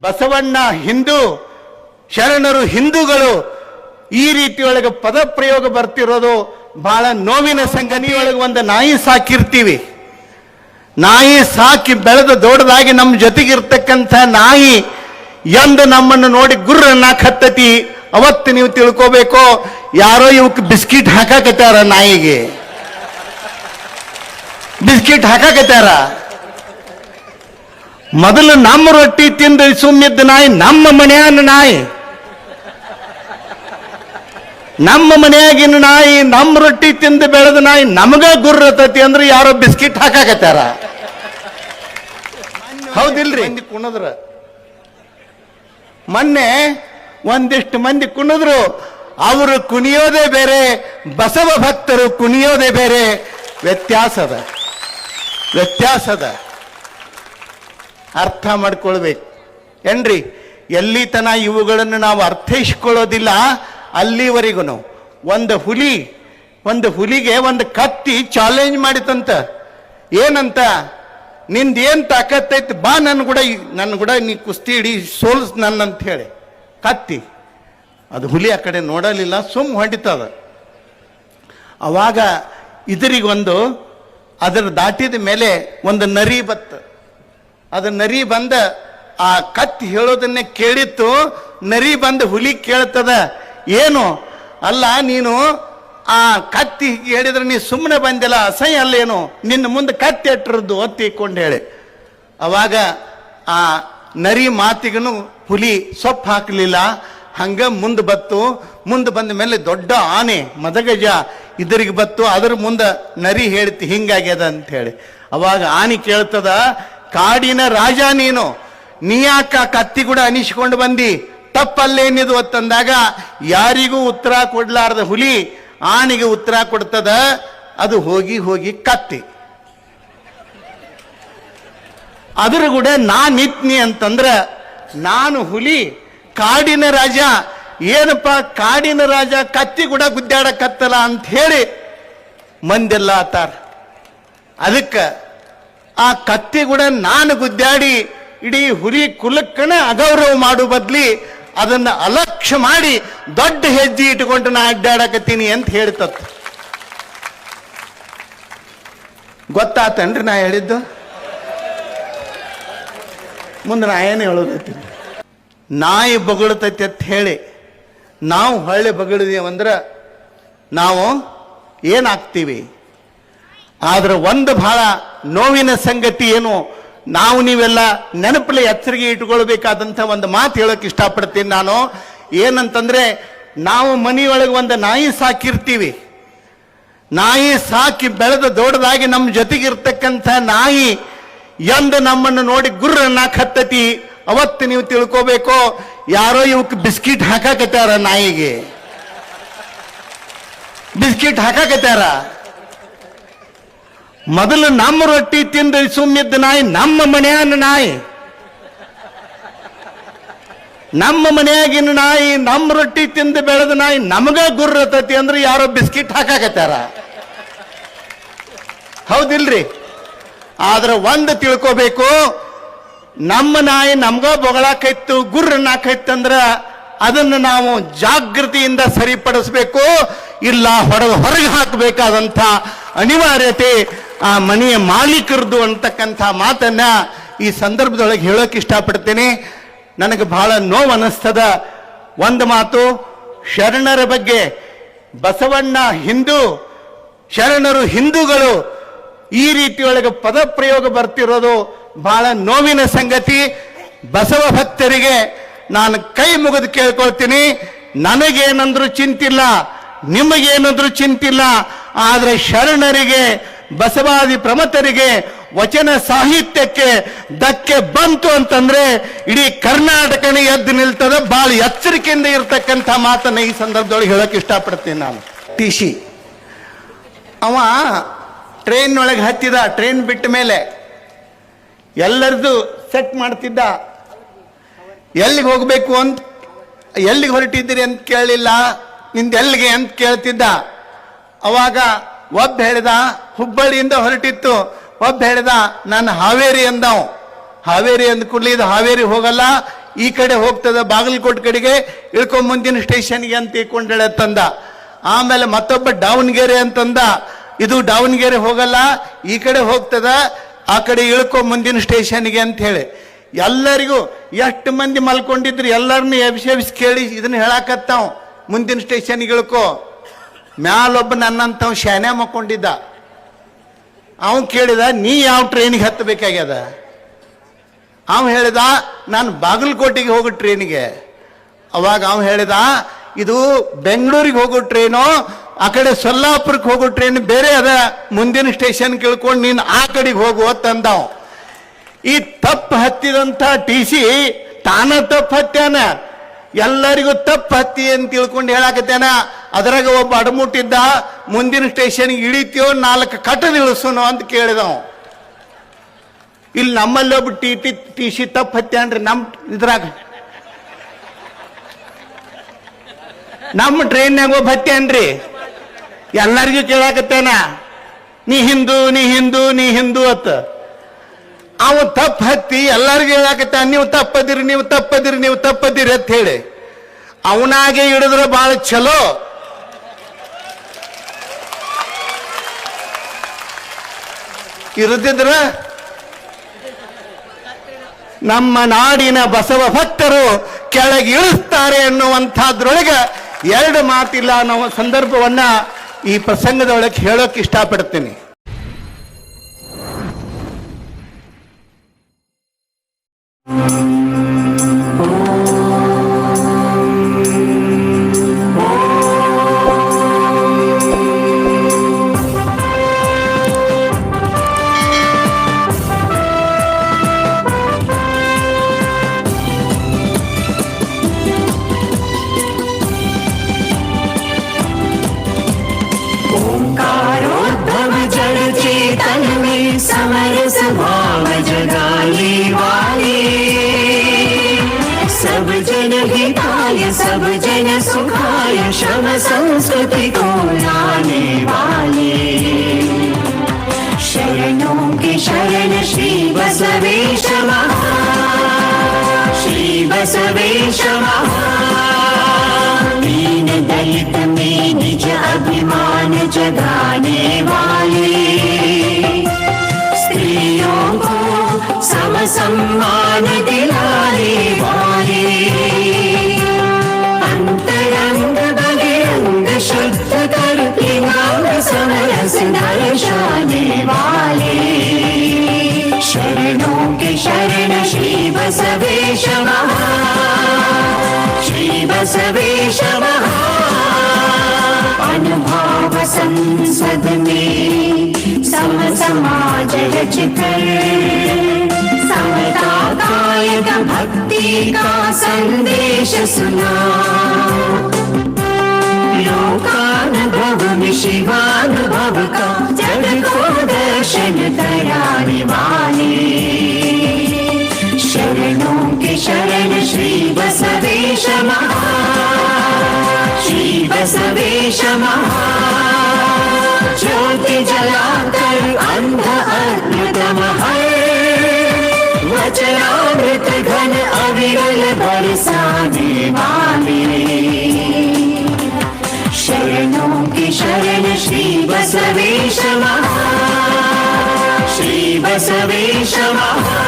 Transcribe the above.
ಬಸವಣ್ಣ ಹಿಂದೂ, ಶರಣರು ಹಿಂದೂಗಳು, ಈ ರೀತಿಯೊಳಗೆ ಪದ ಪ್ರಯೋಗ ಬರ್ತಿರೋದು ಬಹಳ ನೋವಿನ ಸಂಗತಿ. ಒಳಗೆ ಒಂದು ನಾಯಿ ಸಾಕಿರ್ತೀವಿ, ನಾಯಿ ಸಾಕಿ ಬೆಳೆದು ದೊಡ್ಡದಾಗಿ ನಮ್ಮ ಜೊತೆಗಿರ್ತಕ್ಕಂಥ ನಾಯಿ ಎಂದು ನಮ್ಮನ್ನು ನೋಡಿ ಗುರ್ರನ್ನ ಕತ್ತತಿ. ಅವತ್ತು ನೀವು ತಿಳ್ಕೋಬೇಕು, ಯಾರೋ ಇವಕ್ಕೆ ಬಿಸ್ಕಿಟ್ ಹಾಕಾಕತ್ತಾರ, ನಾಯಿಗೆ ಬಿಸ್ಕಿಟ್ ಹಾಕಾಕತ್ತಾರ. ಮೊದಲು ನಮ್ಮ ರೊಟ್ಟಿ ತಿಂದು ಸುಮ್ಮಿದ್ದ ನಾಯಿ ನಮ್ಮ ಮನೆಯ ನಾಯಿ, ನಮ್ಮ ಮನೆಯಾಗಿನ ನಾಯಿ, ನಮ್ಮ ರೊಟ್ಟಿ ತಿಂದು ಬೆಳೆದ ನಾಯಿ ನಮಗ ಗುರ್ರತತಿ ಅಂದ್ರೆ ಯಾರೋ ಬಿಸ್ಕಿಟ್ ಹಾಕಾಕತ್ತಾರ. ಹೌದಿಲ್ರಿ? ಕುಣದ್ರ ಮೊನ್ನೆ ಒಂದಿಷ್ಟು ಮಂದಿ ಕುಣಿದ್ರು. ಅವರು ಕುಣಿಯೋದೇ ಬೇರೆ, ಬಸವ ಭಕ್ತರು ಕುಣಿಯೋದೇ ಬೇರೆ. ವ್ಯತ್ಯಾಸದ ಅರ್ಥ ಮಾಡ್ಕೊಳ್ಬೇಕು ಏನ್ರಿ. ಎಲ್ಲಿ ತನ ಇವುಗಳನ್ನು ನಾವು ಅರ್ಥೈಸ್ಕೊಳ್ಳೋದಿಲ್ಲ ಅಲ್ಲಿವರೆಗೂ. ಒಂದು ಹುಲಿಗೆ ಒಂದು ಕತ್ತಿ ಚಾಲೆಂಜ್ ಮಾಡಿತಂತ. ಏನಂತ? ನಿಂದೇನ್ ತಾಕತ್ತೈತಿ, ಬಾ ನನ್ನ ಕೂಡ ನೀ ಕುಸ್ತಿ ಹಿಡಿ, ಸೋಲ್ಸ್ ನನ್ನಂತ ಹೇಳಿ. ಕತ್ತಿ ಅದು ಹುಲಿ ಆ ಕಡೆ ನೋಡಲಿಲ್ಲ, ಸುಮ್ ಹೊಂಡಿತದ. ಅವಾಗ ಇದರಿಗೊಂದು ಅದರ ದಾಟಿದ ಮೇಲೆ ಒಂದು ನರಿ ಬತ್ತು. ಅದು ನರಿ ಬಂದ ಆ ಕತ್ತಿ ಹೇಳೋದನ್ನೇ ಕೇಳಿತ್ತು. ನರಿ ಬಂದು ಹುಲಿ ಕೇಳ್ತದ, ಏನು ಅಲ್ಲ ನೀನು ಆ ಕತ್ತಿ ಹೇಳಿದ್ರೆ ನೀ ಸುಮ್ಮನೆ ಬಂದಿಲ್ಲ, ಅಸಹ್ಯ ಅಲ್ಲೇನು, ನಿನ್ನ ಮುಂದೆ ಕತ್ತಿ ಎಟ್ಟರದ್ದು ಒತ್ತಿಕೊಂಡು ಹೇಳಿ. ಅವಾಗ ಆ ನರಿ ಮಾತಿಗೂ ಹುಲಿ ಸೊಪ್ಪು ಹಾಕಲಿಲ್ಲ. ಹಂಗ ಮುಂದೆ ಬಂದ ಮೇಲೆ ದೊಡ್ಡ ಆನೆ ಮದಗಜ ಇದರಿಗೆ ಬತ್ತು. ಅದ್ರ ಮುಂದೆ ನರಿ ಹೇಳ್ತಿ ಹಿಂಗಾಗ್ಯದ ಅಂತ ಹೇಳಿ. ಅವಾಗ ಆನೆ ಕೇಳ್ತದ, ಕಾಡಿನ ರಾಜ ನೀ ಯಾಕ ಕತ್ತಿ ಕೂಡ ಅನಿಸ್ಕೊಂಡು ಬಂದಿ, ತಪ್ಪಲ್ಲೇನಿದು ಅಂತಂದಾಗ ಯಾರಿಗೂ ಉತ್ತರ ಕೊಡ್ಲಾರ್ದ ಹುಲಿ ಆನೆಗೆ ಉತ್ತರ ಕೊಡ್ತದ, ಅದು ಹೋಗಿ ಕತ್ತಿ. ಅದ್ರ ಕೂಡ ನಾನಿತ್ನಿ ಅಂತಂದ್ರ ನಾನು ಹುಲಿ, ಕಾಡಿನ ರಾಜ. ಏನಪ್ಪ ಕಾಡಿನ ರಾಜ ಕತ್ತಿ ಕೂಡ ಗುದ್ದಾಡಕತ್ತಲ್ಲ ಅಂತ ಹೇಳಿ ಮಂದೆಲ್ಲ ಆತಾರ. ಅದಕ್ಕೆ ಆ ಕತ್ತಿ ಕೂಡ ನಾನು ಗುದ್ದಾಡಿ ಇಡೀ ಹುಲಿ ಕುಲಕ್ಕನ ಅಗೌರವ ಮಾಡೋ ಬದ್ಲಿ ಅದನ್ನ ಅಲಕ್ಷ್ಯ ಮಾಡಿ ದೊಡ್ಡ ಹೆಜ್ಜೆ ಇಟ್ಕೊಂಡು ನಾ ಅಡ್ಡಾಡಕತ್ತೀನಿ ಅಂತ ಹೇಳ್ತತ್. ಗೊತ್ತಾತನ್ರಿ ನಾ ಹೇಳಿದ್ದು? ಮುಂದೆ ನಾ ಏನು ಹೇಳೋದೈತಿ? ನಾಯಿ ಬೊಗಳತೈತಿ ಅಂತ ಹೇಳಿ ನಾವು ಹೊಳ್ಳೆ ಬಗಳಿದೇವಂದ್ರೆ ನಾವು ಏನಾಗ್ತೀವಿ? ಆದ್ರೆ ಒಂದು ಬಹಳ ನೋವಿನ ಸಂಗತಿ ಏನು, ನಾವು ನೀವೆಲ್ಲ ನೆನಪಲ್ಲಿ ಎಚ್ಚರಿಕೆ ಇಟ್ಕೊಳ್ಬೇಕಾದಂಥ ಒಂದು ಮಾತು ಹೇಳೋಕೆ ಇಷ್ಟಪಡ್ತೀನಿ ನಾನು. ಏನಂತಂದ್ರೆ, ನಾವು ಮನೆಯೊಳಗೆ ಒಂದು ನಾಯಿ ಸಾಕಿರ್ತೀವಿ. ನಾಯಿ ಸಾಕಿ ಬೆಳೆದ ದೊಡ್ಡದಾಗಿ ನಮ್ಮ ಜೊತೆಗಿರ್ತಕ್ಕಂಥ ನಾಯಿ ಎಂದು ನಮ್ಮನ್ನು ನೋಡಿ ಗುರ್ರನ್ನ ಕತ್ತತಿ. ಅವತ್ತು ನೀವು ತಿಳ್ಕೋಬೇಕು, ಯಾರೋ ಇವಕ್ಕೆ ಬಿಸ್ಕಿಟ್ ಹಾಕಾಕತ್ತಾರ, ನಾಯಿಗೆ ಬಿಸ್ಕಿಟ್ ಹಾಕಾಕತ್ತಾರ. ಮೊದಲು ನಮ್ಮ ರೊಟ್ಟಿ ತಿಂದು ಸುಮ್ಮಿದ್ದ ನಾಯಿ ನಮ್ಮ ಮನೆಯ ನಾಯಿ, ನಮ್ಮ ಮನೆಯಾಗಿನ ನಾಯಿ, ನಮ್ಮ ರೊಟ್ಟಿ ತಿಂದು ಬೆಳೆದ ನಾಯಿ ನಮಗ ಗುರ್ರತತಿ ಅಂದ್ರೆ ಯಾರೋ ಬಿಸ್ಕಿಟ್ ಹಾಕಾಕತ್ತಾರ. ಹೌದಿಲ್ರಿ? ಆದ್ರೆ ಒಂದು ತಿಳ್ಕೋಬೇಕು, ನಮ್ಮ ನಾಯಿ ನಮ್ಗ ಬೊಗಳಾಕೈತು, ಗುರ್ರನ್ನಾಕೈತಂದ್ರ ಅದನ್ನು ನಾವು ಜಾಗೃತಿಯಿಂದ ಸರಿಪಡಿಸ್ಬೇಕು, ಇಲ್ಲ ಹೊರಗೆ ಹಾಕಬೇಕಾದಂಥ ಅನಿವಾರ್ಯತೆ ಆ ಮನೆಯ ಮಾಲೀಕರದು ಅಂತಕ್ಕಂಥ ಮಾತನ್ನ ಈ ಸಂದರ್ಭದೊಳಗೆ ಹೇಳೋಕೆ ಇಷ್ಟಪಡ್ತೇನೆ. ನನಗೆ ಬಹಳ ನೋವು ಅನ್ನಿಸ್ತದ. ಒಂದು ಮಾತು, ಶರಣರ ಬಗ್ಗೆ, ಬಸವಣ್ಣ ಹಿಂದೂ, ಶರಣರು ಹಿಂದೂಗಳು, ಈ ರೀತಿಯೊಳಗೆ ಪದ ಪ್ರಯೋಗ ಬರ್ತಿರೋದು ಬಹಳ ನೋವಿನ ಸಂಗತಿ. ಬಸವ ಭಕ್ತರಿಗೆ ನಾನು ಕೈ ಮುಗಿದು ಕೇಳ್ಕೊಳ್ತೀನಿ, ನನಗೇನಂದ್ರೂ ಚಿಂತಿಲ್ಲ, ನಿಮಗೇನಂದ್ರೂ ಚಿಂತಿಲ್ಲ. ಆದ್ರೆ ಶರಣರಿಗೆ, ಬಸವಾದಿ ಪ್ರಮತರಿಗೆ, ವಚನ ಸಾಹಿತ್ಯಕ್ಕೆ ಧಕ್ಕೆ ಬಂತು ಅಂತಂದ್ರೆ ಇಡೀ ಕರ್ನಾಟಕನೇ ಎದ್ದು ನಿಲ್ತದ. ಬಹಳ ಎಚ್ಚರಿಕೆಯಿಂದ ಇರತಕ್ಕಂಥ ಮಾತನ್ನ ಈ ಸಂದರ್ಭದೊಳಗೆ ಹೇಳಕ್ ಇಷ್ಟಪಡ್ತೀನಿ ನಾನು. ಟಿಸಿ ಅವ ಟ್ರೈನ್ ಒಳಗೆ ಹತ್ತಿದ, ಟ್ರೈನ್ ಬಿಟ್ಟ ಮೇಲೆ ಎಲ್ಲರದು ಸೆಟ್ ಮಾಡ್ತಿದ್ದ. ಎಲ್ಲಿಗೆ ಹೋಗ್ಬೇಕು ಅಂತ, ಎಲ್ಲಿಗೆ ಹೊರಟಿದ್ದೀರಿ ಅಂತ ಕೇಳಲಿಲ್ಲ, ನಿಂದ ಎಲ್ಲಿಗೆ ಅಂತ ಕೇಳ್ತಿದ್ದ. ಅವಾಗ ಒಬ್ಬ ಹೇಳಿದ ಹುಬ್ಬಳ್ಳಿಯಿಂದ ಹೊರಟಿತ್ತು, ಒಬ್ಬ ಹೇಳಿದ ನಾನು ಹಾವೇರಿ ಅಂದವು. ಹಾವೇರಿ ಅಂದ ಕೂಡಲೇ ಇದು ಹಾವೇರಿ ಹೋಗಲ್ಲ, ಈ ಕಡೆ ಹೋಗ್ತದ ಬಾಗಲಕೋಟೆ ಕಡೆಗೆ ಇಳ್ಕೊಂಡ್ ಮುಂದಿನ ಸ್ಟೇಷನ್ಗೆ ಅಂತ ಇಟ್ಕೊಂಡಳೆ ತಂದ. ಆಮೇಲೆ ಮತ್ತೊಬ್ಬ ದಾವಣಗೆರೆ ಅಂತಂದ, ಇದು ದಾವಣಗೆರೆ ಹೋಗಲ್ಲ, ಈ ಕಡೆ ಹೋಗ್ತದ, ಆ ಕಡೆ ಇಳ್ಕೊ ಮುಂದಿನ ಸ್ಟೇಷನ್ಗೆ ಅಂತ ಹೇಳಿ ಎಲ್ಲರಿಗೂ ಎಷ್ಟು ಮಂದಿ ಮಲ್ಕೊಂಡಿದ್ರು ಎಲ್ಲರನ್ನೂ ಎಬ್ಸಿ ಕೇಳಿ ಇದನ್ನ ಹೇಳಾಕತ್ತಾವ್, ಮುಂದಿನ ಸ್ಟೇಷನ್ಗೆ ಇಳ್ಕೊ. ಮ್ಯಾಲೊಬ್ಬ ನನ್ನಂತವ್ ಶಾನೆ ಮಕ್ಕೊಂಡಿದ್ದ. ಅವನು ಕೇಳಿದ, ನೀ ಯಾವ ಟ್ರೈನಿಗೆ ಹತ್ತಬೇಕಾಗ್ಯದ? ಅವ ಹೇಳಿದ, ನಾನು ಬಾಗಲಕೋಟೆಗೆ ಹೋಗೋ ಟ್ರೈನಿಗೆ. ಅವಾಗ ಅವ ಹೇಳಿದ, ಇದು ಬೆಂಗಳೂರಿಗೆ ಹೋಗೋ ಟ್ರೈನು, ಆ ಕಡೆ ಸೊಲ್ಲಾಪುರಕ್ಕೆ ಹೋಗೋ ಟ್ರೈನ್ ಬೇರೆ ಅದ, ಮುಂದಿನ ಸ್ಟೇಷನ್ ಕೇಳ್ಕೊಂಡು ನೀನು ಆ ಕಡೆಗೆ ಹೋಗು ಅಂತಂದವ್. ಈ ತಪ್ಪು ಹತ್ತಿದಂಥ ಟಿ ಸಿ ತಾನ ತಪ್ಪು ಹತ್ಯಾನ, ಎಲ್ಲರಿಗೂ ತಪ್ಪು ಹತ್ತಿ ಅಂತ ತಿಳ್ಕೊಂಡು ಹೇಳಾಕತ್ತೇನ. ಅದ್ರಾಗ ಒಬ್ಬ ಅಡಮುಟ್ಟಿದ್ದ, ಮುಂದಿನ ಸ್ಟೇಷನ್ಗೆ ಇಳಿತೀವೋ 4 ಕಟ್ಟದ ಇಳಿಸೋನು ಅಂತ ಕೇಳಿದವ್. ಇಲ್ಲಿ ನಮ್ಮಲ್ಲಿ ಒಬ್ಬ ಟಿ ಸಿ ತಪ್ಪು ಹತ್ಯಾನ್ರಿ, ಇದ್ರಾಗ ನಮ್ಮ ಟ್ರೈನ್ಯಾಗ ಒಬ್ಬ ಹತ್ಯಾನ್ರಿ, ಎಲ್ಲರಿಗೂ ಕೇಳಾಕತ್ತೇನ, ನೀ ಹಿಂದೂ ನೀ ಹಿಂದೂ ನೀ ಹಿಂದೂ ಅತ್ತ. ಅವ ತಪ್ಪು ಹತ್ತಿ ಎಲ್ಲರಿಗೂ ಹೇಳಾಕತ್ತ, ನೀವು ತಪ್ಪದಿರಿ ನೀವು ತಪ್ಪದಿರಿ ನೀವು ತಪ್ಪದಿರಿ ಅಂತ ಹೇಳಿ. ಅವನಾಗೆ ಹಿಡಿದ್ರೆ ಬಹಳ ಚಲೋ. ಇರದಿದ್ರ ನಮ್ಮ ನಾಡಿನ ಬಸವ ಭಕ್ತರು ಕೆಳಗೆ ಇಳಿಸ್ತಾರೆ ಅನ್ನುವಂಥದ್ರೊಳಗೆ 2 ಮಾತಿಲ್ಲ ಅನ್ನೋ ಸಂದರ್ಭವನ್ನ ಈ ಪ್ರಸಂಗದೊಳಗೆ ಹೇಳೋಕೆ ಇಷ್ಟಪಡ್ತೀನಿ. समर स्वभाव जगाने वाले, सब जन हिताय सब जन सुखाय श्रम संस्कृति को लाने वाले। शरणों के शरण श्री बसवेश महा, श्री बसवेश महा। दीन दलित में निज अभिमान जगाने वाले, स्त्रियों को सम सम्मान दिलाने वाले, अंतरंग बहिरंग शुद्ध कर लिंगांग समरस दर्शाने वाले। शरणों के शरण श्री बसवेश महा, श्री बसवेश महा। अनुभाव संसद में सम समाज रचकर, समता कायक भक्ति का संदेश सुना। लोकानुभव में शिवानुभव का जग को दर्शन कराने वाले। शरणों के शरण श्री बसवेश महा, श्री बसवेश महा। ज्योति जलाकर अंध अज्ञतम हर, वचनामृत घन अविरल बरसाने वाले। शरणों की शरण श्री बसवेश महा, श्री बसवेश महा।